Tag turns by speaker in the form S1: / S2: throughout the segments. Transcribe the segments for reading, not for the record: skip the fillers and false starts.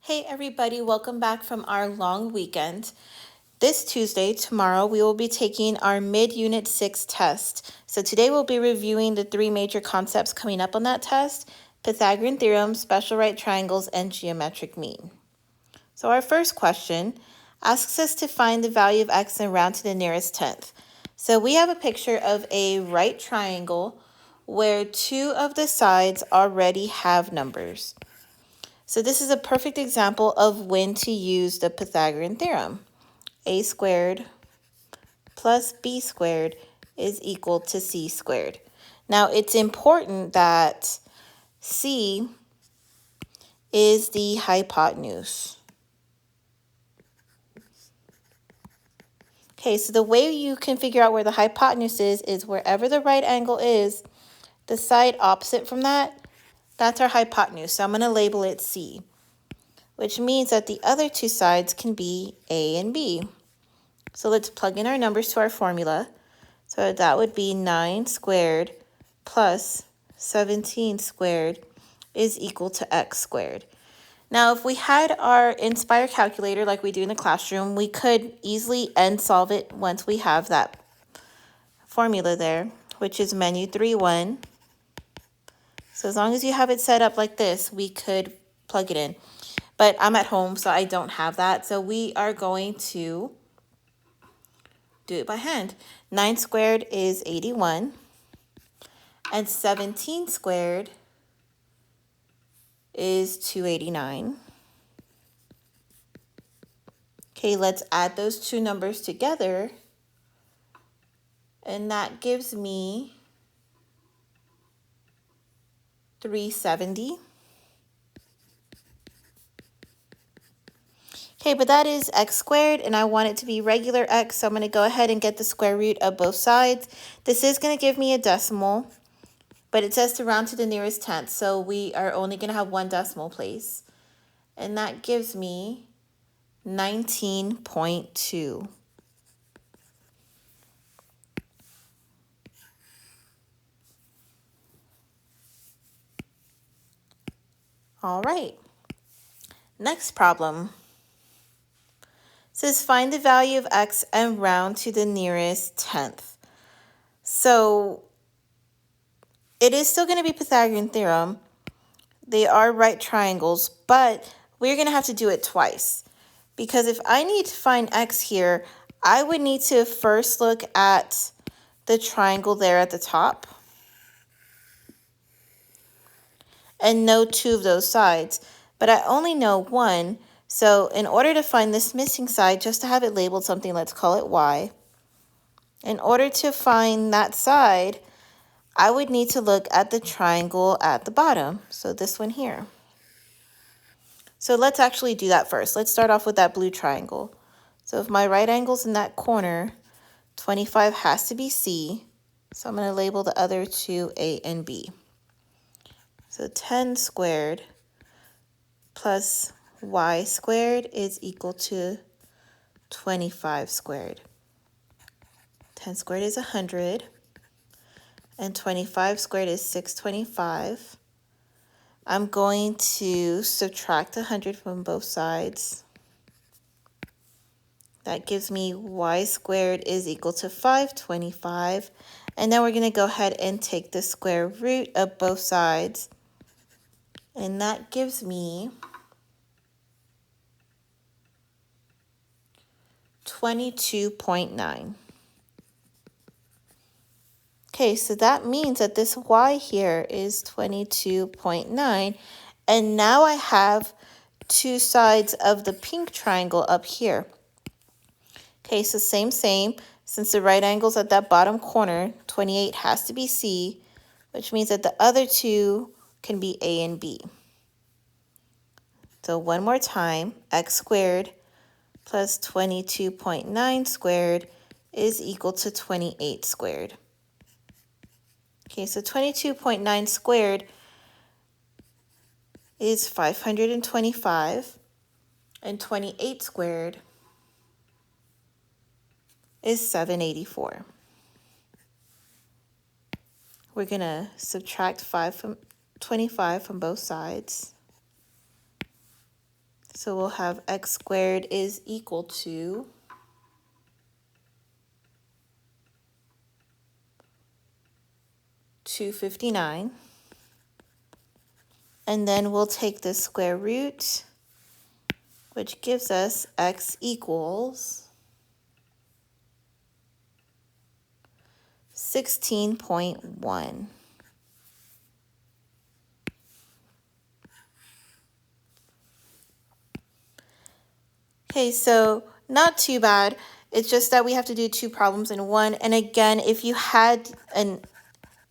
S1: Hey everybody, welcome back from our long weekend. This Tuesday, tomorrow, we will be taking our mid-unit 6 test. So today we'll be reviewing the three major concepts coming up on that test: Pythagorean theorem, special right triangles, and geometric mean. So our first question asks us to find the value of x and round to the nearest tenth. So we have a picture of a right triangle where two of the sides already have numbers. So this is a perfect example of when to use the Pythagorean theorem. A squared plus b squared is equal to c squared. Now it's important that c is the hypotenuse. Okay, so the way you can figure out where the hypotenuse is wherever the right angle is, the side opposite from that, that's our hypotenuse. So I'm going to label it C, which means that the other two sides can be A and B. So let's plug in our numbers to our formula. So that would be 9 squared plus 17 squared is equal to x squared. Now, if we had our Inspire calculator like we do in the classroom, we could easily end solve it once we have that formula there, which is menu 3-1. So as long as you have it set up like this, we could plug it in. But I'm at home, so I don't have that. So we are going to do it by hand. 9 squared is 81, and 17 squared is 289. Okay, let's add those two numbers together, and that gives me 370. Okay, but that is x squared, and I want it to be regular x, so I'm going to go ahead and get the square root of both sides. This is going to give me a decimal, but it says to round to the nearest tenth, so we are only going to have one decimal place. And that gives me 19.2. All right. Next problem. It says find the value of x and round to the nearest tenth. So it is still going to be Pythagorean theorem. They are right triangles, but we're going to have to do it twice. Because if I need to find x here, I would need to first look at the triangle there at the top and know two of those sides. But I only know one, so in order to find this missing side, just to have it labeled something, let's call it y. In order to find that side, I would need to look at the triangle at the bottom, so this one here. So let's actually do that first. Let's start off with that blue triangle. So if my right angle's in that corner, 25 has to be C, so I'm going to label the other two A and B. So 10 squared plus y squared is equal to 25 squared. 10 squared is 100, and 25 squared is 625. I'm going to subtract 100 from both sides. That gives me y squared is equal to 525. And then we're going to go ahead and take the square root of both sides. And that gives me 22.9. Okay, so that means that this y here is 22.9. And now I have two sides of the pink triangle up here. Okay, so same. Since the right angle's at that bottom corner, 28 has to be C, which means that the other two can be A and B. So one more time, x squared plus 22.9 squared is equal to 28 squared. Okay, so 22.9 squared is 525, and 28 squared is 784. We're going to subtract 25 from both sides. So we'll have x squared is equal to 259. And then we'll take the square root, which gives us x equals 16.1. Okay, so not too bad. It's just that we have to do two problems in one. And again, if you had an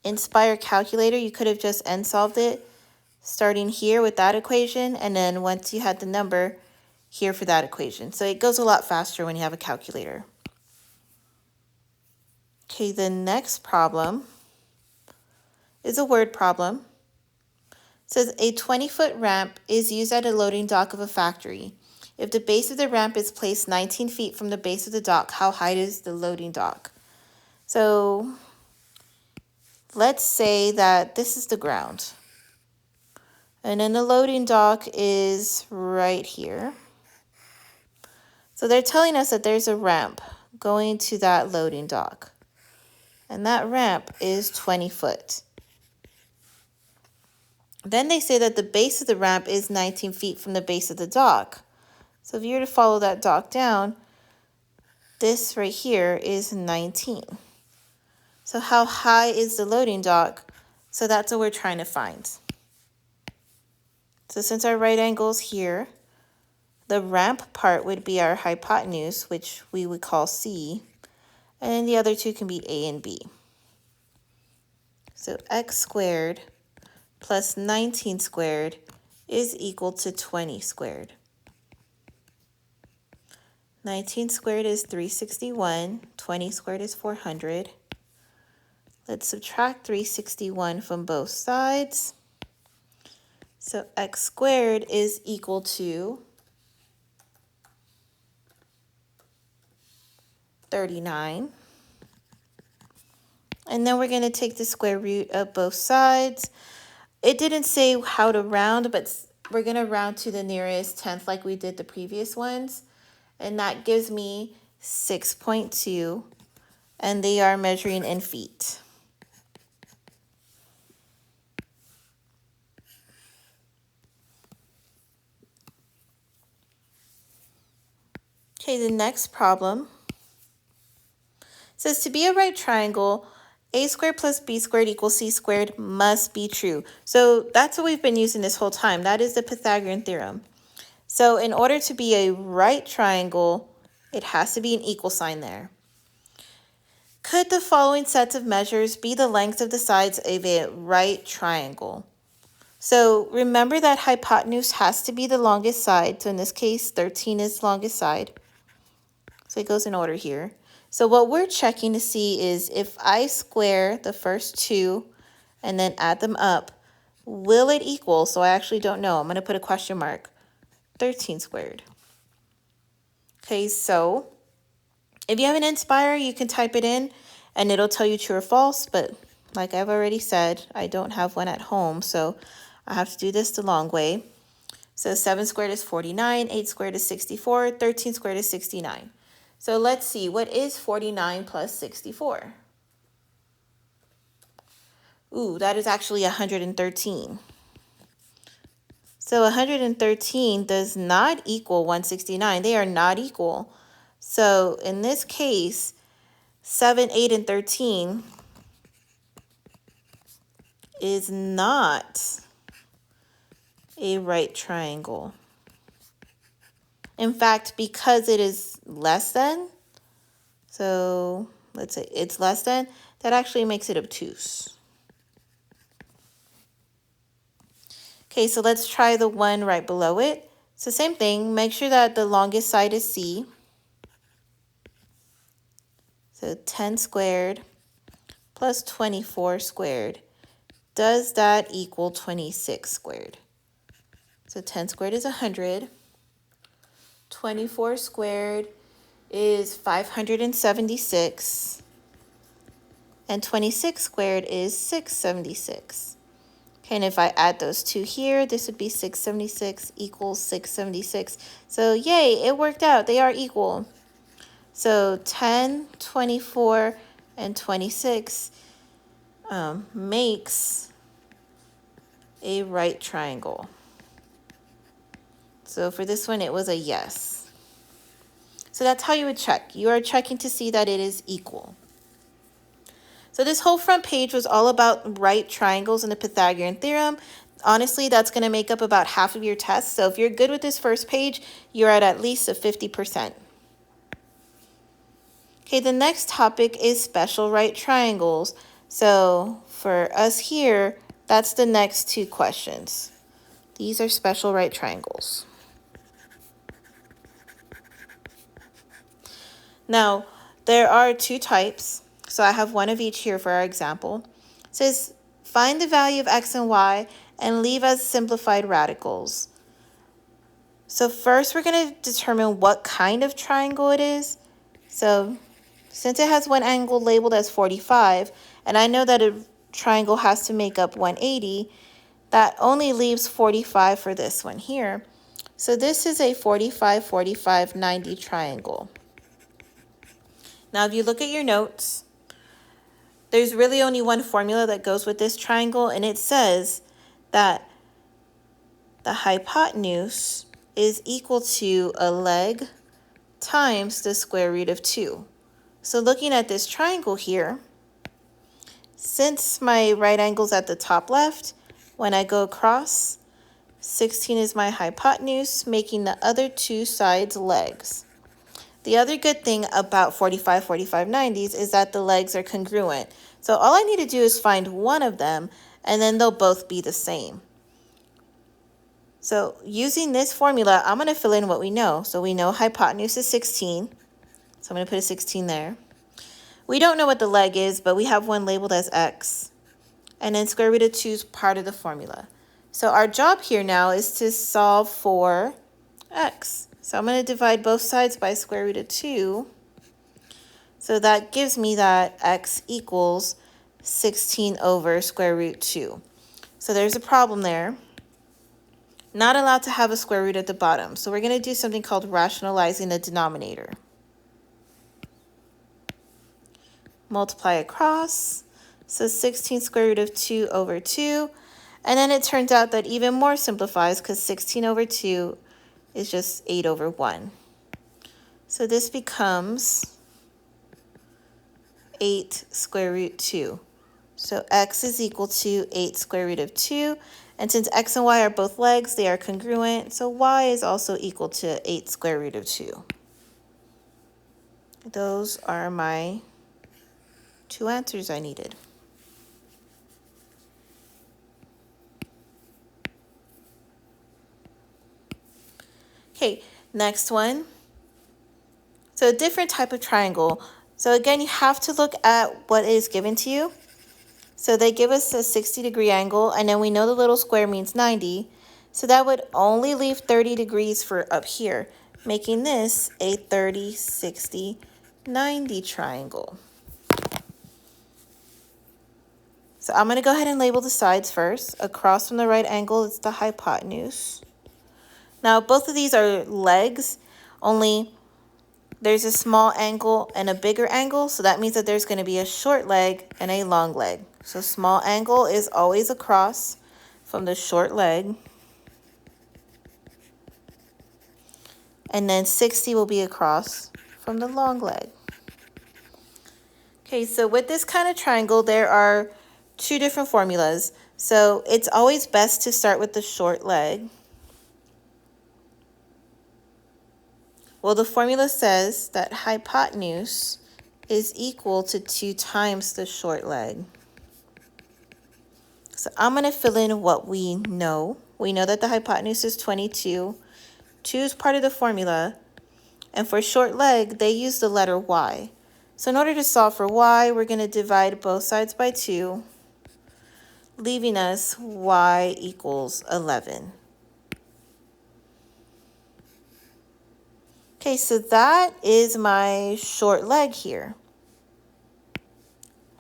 S1: Inspire calculator, you could have just end solved it, starting here with that equation, and then once you had the number, here for that equation. So it goes a lot faster when you have a calculator. Okay, the next problem is a word problem. It says a 20-foot ramp is used at a loading dock of a factory. If the base of the ramp is placed 19 feet from the base of the dock, how high is the loading dock? So let's say that this is the ground. And then the loading dock is right here. So they're telling us that there's a ramp going to that loading dock. And that ramp is 20 foot. Then they say that the base of the ramp is 19 feet from the base of the dock. So if you were to follow that dock down, this right here is 19. So how high is the loading dock? So that's what we're trying to find. So since our right angle is here, the ramp part would be our hypotenuse, which we would call C, and then the other two can be A and B. So x squared plus 19 squared is equal to 20 squared. 19 squared is 361, 20 squared is 400. Let's subtract 361 from both sides. So x squared is equal to 39. And then we're going to take the square root of both sides. It didn't say how to round, but we're going to round to the nearest tenth like we did the previous ones. And that gives me 6.2, and they are measuring in feet. Okay, the next problem says to be a right triangle, a squared plus b squared equals c squared must be true. So that's what we've been using this whole time. That is the Pythagorean theorem. So in order to be a right triangle, it has to be an equal sign there. Could the following sets of measures be the length of the sides of a right triangle? So remember that hypotenuse has to be the longest side. So in this case, 13 is the longest side. So it goes in order here. So what we're checking to see is if I square the first two and then add them up, will it equal? So I actually don't know. I'm going to put a question mark. 13 squared. Okay, so if you have an Inspire, you can type it in and it'll tell you true or false. But like I've already said, I don't have one at home, so I have to do this the long way. So 7 squared is 49, 8 squared is 64, 13 squared is 69. So let's see, what is 49 plus 64? Ooh, that is actually 113. So 113 does not equal 169. They are not equal. So in this case, 7, 8, and 13 is not a right triangle. In fact, because it is less than, so let's say it's less than, that actually makes it obtuse. Okay, so let's try the one right below it. So same thing, make sure that the longest side is C. So 10 squared plus 24 squared. Does that equal 26 squared? So 10 squared is 100. 24 squared is 576. And 26 squared is 676. Okay, and if I add those two here, this would be 676 equals 676. So yay, it worked out. They are equal. So 10, 24, and 26 makes a right triangle. So for this one, it was a yes. So that's how you would check. You are checking to see that it is equal. So this whole front page was all about right triangles in the Pythagorean theorem. Honestly, that's going to make up about half of your test. So if you're good with this first page, you're at least a 50%. Okay, the next topic is special right triangles. So for us here, that's the next two questions. These are special right triangles. Now, there are two types. So I have one of each here for our example. It says, find the value of x and y and leave as simplified radicals. So first we're going to determine what kind of triangle it is. So since it has one angle labeled as 45, and I know that a triangle has to make up 180, that only leaves 45 for this one here. So this is a 45, 45, 90 triangle. Now, if you look at your notes, there's really only one formula that goes with this triangle, and it says that the hypotenuse is equal to a leg times the square root of 2. So looking at this triangle here, since my right angle's at the top left, when I go across, 16 is my hypotenuse, making the other two sides legs. The other good thing about 45, 45, 90s is that the legs are congruent. So all I need to do is find one of them, and then they'll both be the same. So using this formula, I'm going to fill in what we know. So we know hypotenuse is 16. So I'm going to put a 16 there. We don't know what the leg is, but we have one labeled as x. And then square root of 2 is part of the formula. So our job here now is to solve for x. So I'm going to divide both sides by square root of 2. So that gives me that x equals 16 over square root 2. So there's a problem there. Not allowed to have a square root at the bottom. So we're going to do something called rationalizing the denominator. Multiply across. So 16 square root of 2 over 2. And then it turns out that even more simplifies because 16 over 2 is just 8 over 1. So this becomes 8 square root 2. So x is equal to 8 square root of 2. And since x and y are both legs, they are congruent. So y is also equal to 8 square root of 2. Those are my two answers I needed. Okay, next one. So a different type of triangle. So again, you have to look at what is given to you. So they give us a 60-degree angle, and then we know the little square means 90. So that would only leave 30 degrees for up here, making this a 30, 60, 90 triangle. So I'm going to go ahead and label the sides first. Across from the right angle, it's the hypotenuse. Now, both of these are legs, only there's a small angle and a bigger angle, so that means that there's going to be a short leg and a long leg. So small angle is always across from the short leg. And then 60 will be across from the long leg. Okay, so with this kind of triangle, there are two different formulas. So it's always best to start with the short leg. Well, the formula says that hypotenuse is equal to 2 times the short leg. So I'm going to fill in what we know. We know that the hypotenuse is 22. 2 is part of the formula. And for short leg, they use the letter y. So in order to solve for y, we're going to divide both sides by 2, leaving us y equals 11. Okay, so that is my short leg here,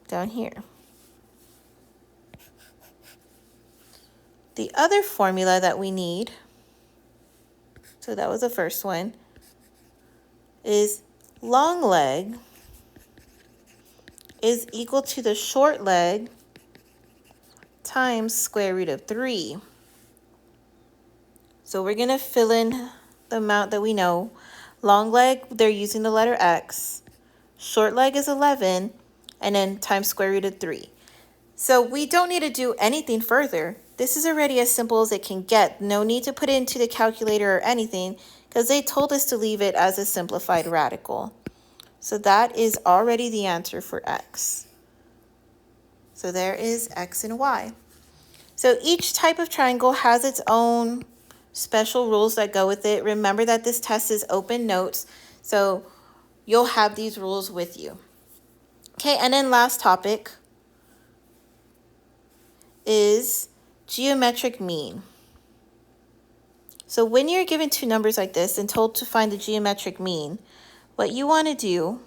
S1: down here. The other formula that we need, so that was the first one, is long leg is equal to the short leg times square root of 3. So we're going to fill in the amount that we know. Long leg, they're using the letter x. Short leg is 11, and then times square root of 3. So we don't need to do anything further. This is already as simple as it can get. No need to put it into the calculator or anything, because they told us to leave it as a simplified radical. So that is already the answer for x. So there is x and y. So each type of triangle has its own special rules that go with it. Remember that this test is open notes, so you'll have these rules with you. Okay, and then last topic is geometric mean. So when you're given two numbers like this and told to find the geometric mean, what you want to do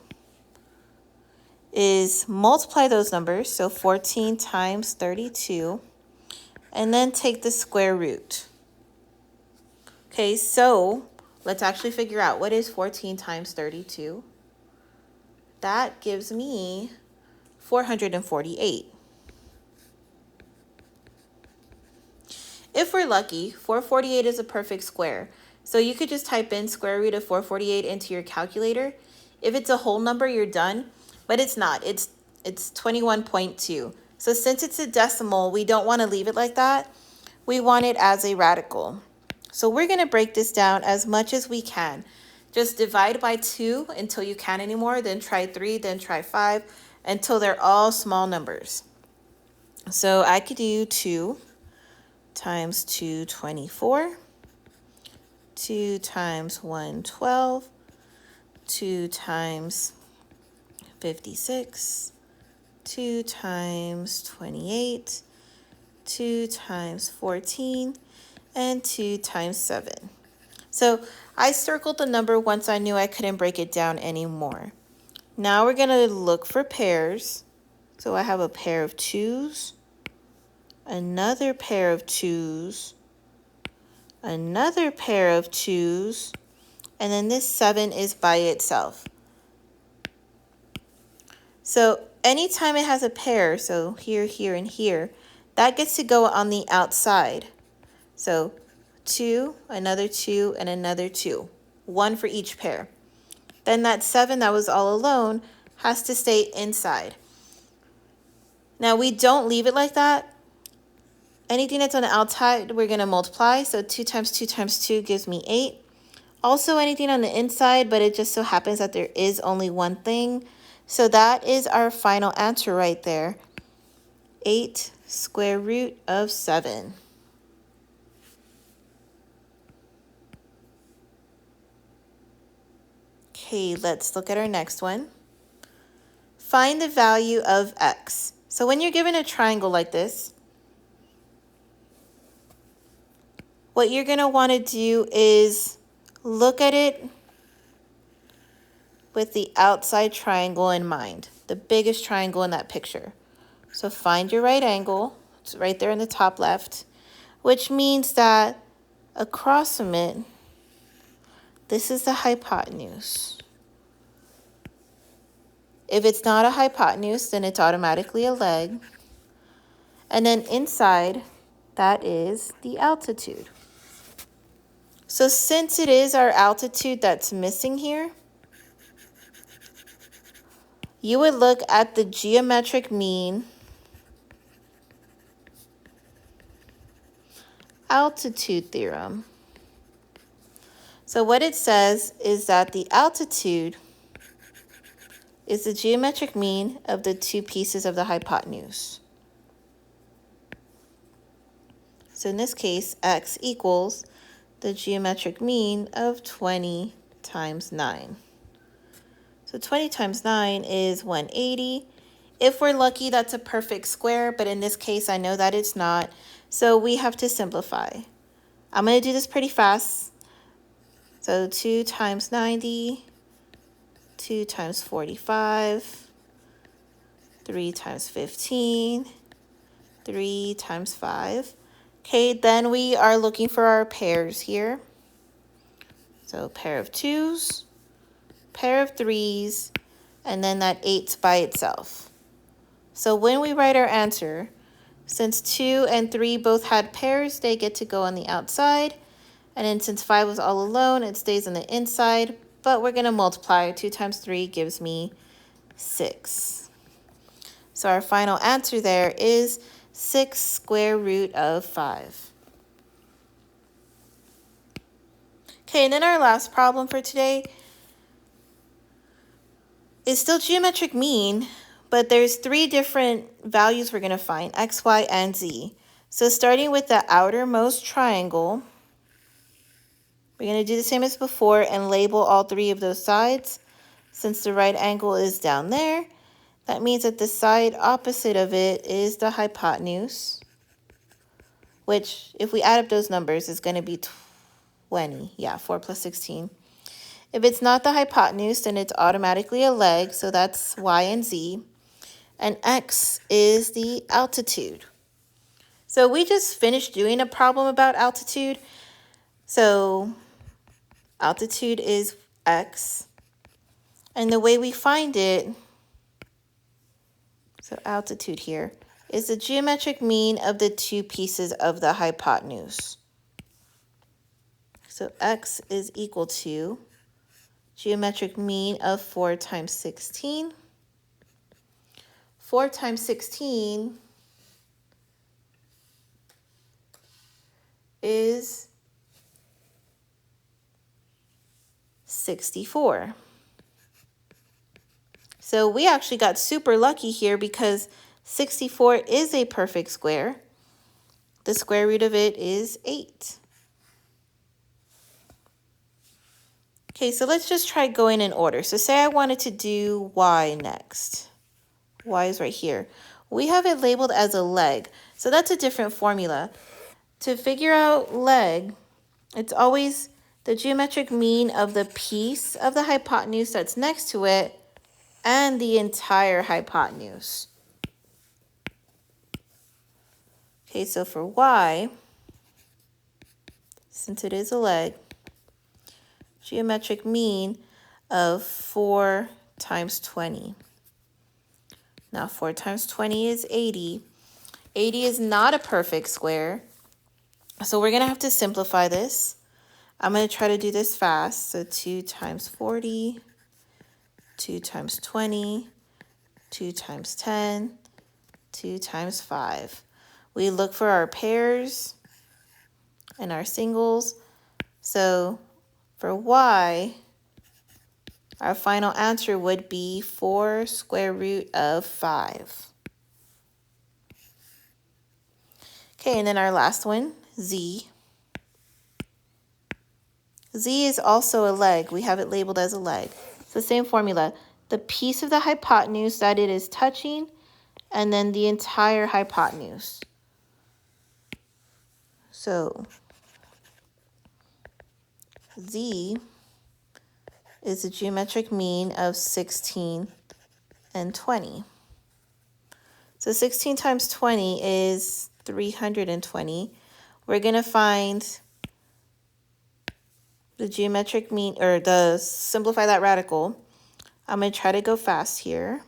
S1: is multiply those numbers, so 14 times 32, and then take the square root. Okay, so let's actually figure out what is 14 times 32. That gives me 448. If we're lucky, 448 is a perfect square. So you could just type in square root of 448 into your calculator. If it's a whole number, you're done, but it's not. It's 21.2. So since it's a decimal, we don't want to leave it like that. We want it as a radical. So we're going to break this down as much as we can. Just divide by 2 until you can't anymore, then try 3, then try 5, until they're all small numbers. So I could do 2 times 224, 2 times 112, 2 times 56, 2 times 28, 2 times 14, and 2 times 7. So I circled the number once I knew I couldn't break it down anymore. Now we're going to look for pairs. So I have a pair of 2's, another pair of 2's, another pair of 2's, and then this 7 is by itself. So anytime it has a pair, so here, here, and here, that gets to go on the outside. So 2, another 2, and another 2. 1 for each pair. Then that 7 that was all alone has to stay inside. Now we don't leave it like that. Anything that's on the outside, we're going to multiply. So 2 times 2 times 2 gives me 8. Also anything on the inside, but it just so happens that there is only one thing. So that is our final answer right there. 8 square root of 7. Okay, let's look at our next one. Find the value of x. So when you're given a triangle like this, what you're going to want to do is look at it with the outside triangle in mind, the biggest triangle in that picture. So find your right angle. It's right there in the top left, which means that across from it, this is the hypotenuse. If it's not a hypotenuse, then it's automatically a leg. And then inside, that is the altitude. So since it is our altitude that's missing here, you would look at the geometric mean altitude theorem. So what it says is that the altitude is the geometric mean of the two pieces of the hypotenuse. So in this case, x equals the geometric mean of 20 times 9. So 20 times 9 is 180. If we're lucky, that's a perfect square, but in this case, I know that it's not. So we have to simplify. I'm going to do this pretty fast. So 2 times 90, 2 times 45, 3 times 15, 3 times 5. Okay, then we are looking for our pairs here. So pair of 2s, pair of 3s, and then that 8's by itself. So when we write our answer, since 2 and 3 both had pairs, they get to go on the outside. And then since 5 was all alone, it stays on the inside. But we're going to multiply. 2 times 3 gives me 6. So our final answer there is 6 square root of 5. Okay, and then our last problem for today is still geometric mean, but there's 3 different values we're going to find, x, y, and z. So starting with the outermost triangle, we're going to do the same as before and label all 3 of those sides. Since the right angle is down there, that means that the side opposite of it is the hypotenuse, which if we add up those numbers is going to be 20. Yeah, 4 plus 16. If it's not the hypotenuse, then it's automatically a leg, so that's y and z. And x is the altitude. So we just finished doing a problem about altitude. So altitude is x. And the way we find it, so altitude here, is the geometric mean of the 2 pieces of the hypotenuse. So x is equal to geometric mean of 4 times 16. 4 times 16 is 64. So we actually got super lucky here because 64 is a perfect square. The square root of it is 8. Okay, so let's just try going in order. So say I wanted to do y next. Y is right here. We have it labeled as a leg, so that's a different formula. To figure out leg, it's always the geometric mean of the piece of the hypotenuse that's next to it and the entire hypotenuse. Okay, so for y, since it is a leg, geometric mean of 4 times 20. Now 4 times 20 is 80. 80 is not a perfect square, so we're going to have to simplify this. I'm going to try to do this fast. So 2 times 40, 2 times 20, 2 times 10, 2 times 5. We look for our pairs and our singles. So for y, our final answer would be 4 square root of 5. Okay, and then our last one, z. Z is also a leg. We have it labeled as a leg. It's the same formula. The piece of the hypotenuse that it is touching, and then the entire hypotenuse. So Z is the geometric mean of 16 and 20. So 16 times 20 is 320. We're going to find the geometric mean, or the simplify that radical. I'm going to try to go fast here.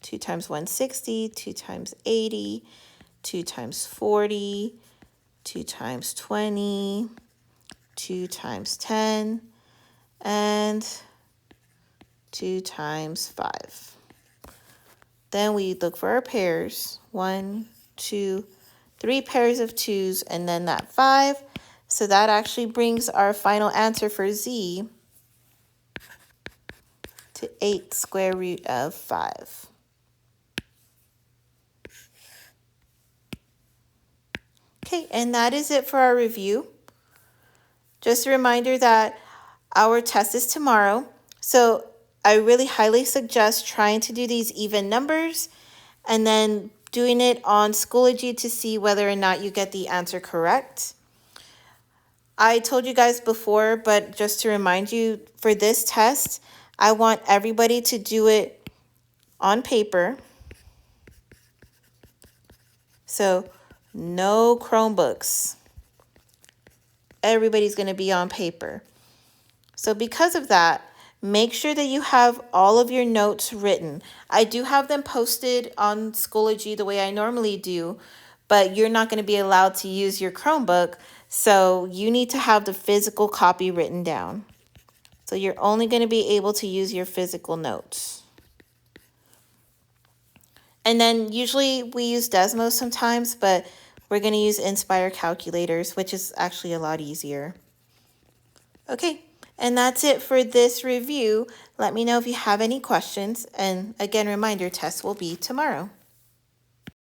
S1: 2 times 160, 2 times 80, 2 times 40, 2 times 20, 2 times 10, and 2 times 5. Then we look for our pairs. 1, 2, 3 pairs of 2s, and then that 5. So that actually brings our final answer for z to 8 square root of 5. Okay, and that is it for our review. Just a reminder that our test is tomorrow. So I really highly suggest trying to do these even numbers and then doing it on Schoology to see whether or not you get the answer correct. I told you guys before, but just to remind you, for this test, I want everybody to do it on paper. So No Chromebooks. Everybody's going to be on paper. So because of that, make sure that you have all of your notes written. I do have them posted on Schoology the way I normally do, but you're not going to be allowed to use your Chromebook, so you need to have the physical copy written down. So you're only going to be able to use your physical notes. And then usually we use Desmos sometimes, but we're going to use Inspire calculators, which is actually a lot easier. Okay, and that's it for this review. Let me know if you have any questions. And again, reminder, test will be tomorrow.